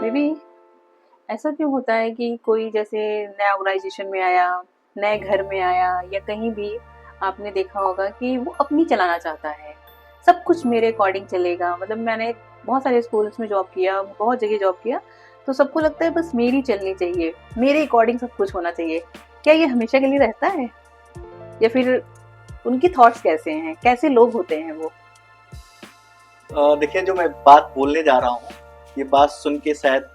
May be ऐसा क्यों होता है कि कोई जैसे नया ऑर्गेनाइजेशन में आया, नए घर में आया या कहीं भी आपने देखा होगा कि वो अपनी चलाना चाहता है, सब कुछ मेरे अकॉर्डिंग चलेगा। मतलब मैंने बहुत सारे स्कूल्स में जॉब किया, बहुत जगह जॉब किया, तो सबको लगता है बस मेरी चलनी चाहिए, मेरे अकॉर्डिंग सब कुछ होना चाहिए। क्या ये हमेशा के लिए रहता है या फिर उनकी थॉट्स कैसे हैं, कैसे लोग होते हैं वो? देखिए, जो मैं बात बोलने जा रहा हूँ, ये बात सुन के शायद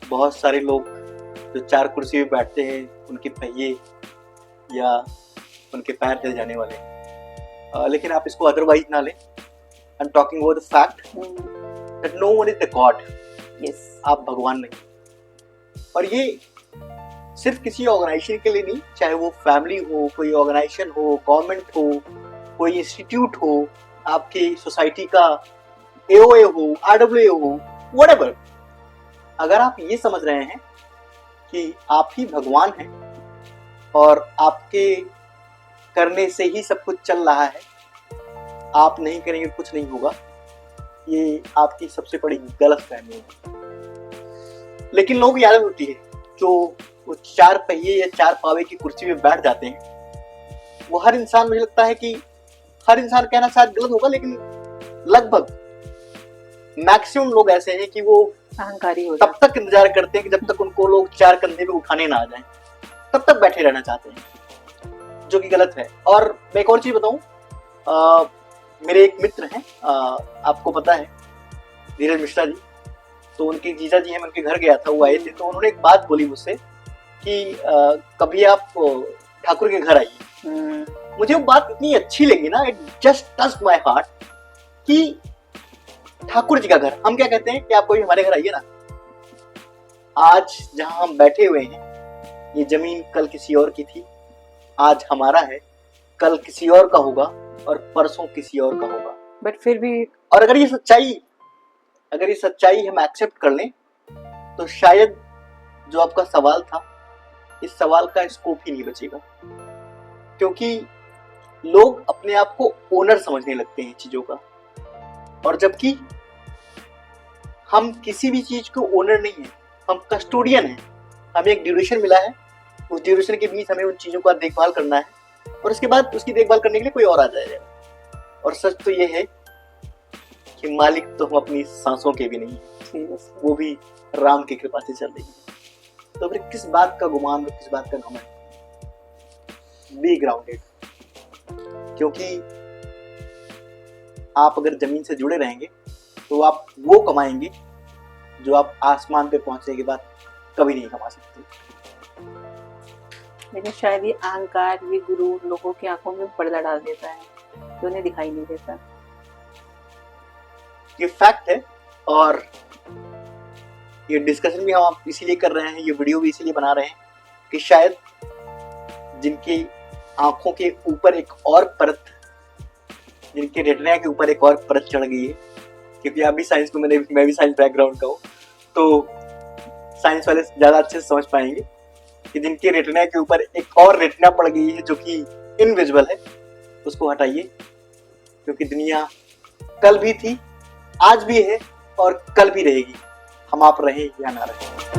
बहुत सारे लोग जो चार कुर्सी पे बैठते हैं उनके पहिए या उनके पैर हिल जाने वाले हैं। लेकिन आप इसको अदरवाइज ना लें। I am talking about the fact that no one is the god. Yes, आप भगवान नहीं। और ये सिर्फ किसी ऑर्गेनाइजेशन के लिए नहीं, चाहे वो फैमिली हो, कोई ऑर्गेनाइजेशन हो, गवर्नमेंट हो, कोई इंस्टीट्यूट हो, आपकी सोसाइटी का एओए हो, आरडब्ल्यूए हो, व्हाटएवर। अगर आप ये समझ रहे हैं कि आप ही भगवान हैं और आपके करने से ही सब कुछ चल रहा है, आप नहीं करेंगे कुछ नहीं होगा, ये आपकी सबसे बड़ी गलत फहमी है। लेकिन लोगों की आदत होती है जो वो चार पहिए या चार पावे की कुर्सी पे बैठ जाते हैं। वो हर इंसान, मुझे लगता है कि हर इंसान कहना शायद गलत होगा, लेकिन लगभग मैक्सिमम लोग ऐसे हैं कि वो अहंकारी हो तब तक इंतजार करते हैं कि जब तक उनको लोग चार कंधे पे उठाने ना आ जाएं, तब तक बैठे रहना चाहते हैं, जो कि गलत है। और मैं एक और चीज बताऊं, मेरे एक मित्र हैं, आपको पता है, धीरज मिश्रा जी। तो उनके जीजा जी हैं, मैं उनके घर गया था, वो आए थे, तो उन्होंने एक बात बोली मुझसे कि कभी आप ठाकुर के घर आइए। मुझे वो बात इतनी अच्छी लगी ना, it just touched my heart कि ठाकुर जी का घर, हम क्या कहते हैं कि आप कोई हमारे घर आइए ना। आज जहां हम बैठे हुए हैं, ये जमीन कल किसी और की थी, आज हमारा है, कल किसी और का होगा और परसों किसी और का होगा। बट फिर भी और अगर ये सच्चाई हम एक्सेप्ट कर लें, तो शायद जो आपका सवाल था, इस सवाल का स्कोप ही नहीं बचेगा। क्योंकि लोग अपने आप को ओनर समझने लगते हैं चीजों का, और जबकि हम किसी भी चीज को ओनर नहीं है, हम कस्टोडियन हैं। हमें एक ड्यूरेशन मिला है, उस ड्यूरेशन के बीच हमें उन चीजों का देखभाल करना है, और उसके बाद उसकी देखभाल करने के लिए कोई और आ जाएगा। और सच तो ये है कि मालिक तो हम अपनी सांसों के भी नहीं है, वो भी राम की कृपा से चल रही है। तो फिर किस बात का गुमान और किस बात का घमंड? Be grounded. क्योंकि आप अगर जमीन से जुड़े रहेंगे तो आप वो कमाएंगे जो आप आसमान पे पहुंचने के बाद कभी नहीं कमा सकते। लेकिन शायद ये अहंकार, ये गुरूर लोगों की आंखों में पर्दा डाल देता है, जो उन्हें दिखाई नहीं देता। ये फैक्ट है, और ये डिस्कशन भी हम इसीलिए कर रहे हैं, ये वीडियो भी इसीलिए बना रहे हैं कि शायद जिनकी आंखों के ऊपर एक और परत, जिनके रेटिना के ऊपर एक और परत चढ़ गई है, क्योंकि आप भी साइंस को, मैं भी साइंस बैकग्राउंड का हूँ, तो साइंस वाले ज्यादा अच्छे से समझ पाएंगे कि जिनके रेटिना के ऊपर एक और रेटिना पड़ गई है जो कि इनविजिबल है, उसको हटाइए। क्योंकि दुनिया कल भी थी, आज भी है और कल भी रहेगी, हम आप रहे या ना रहे।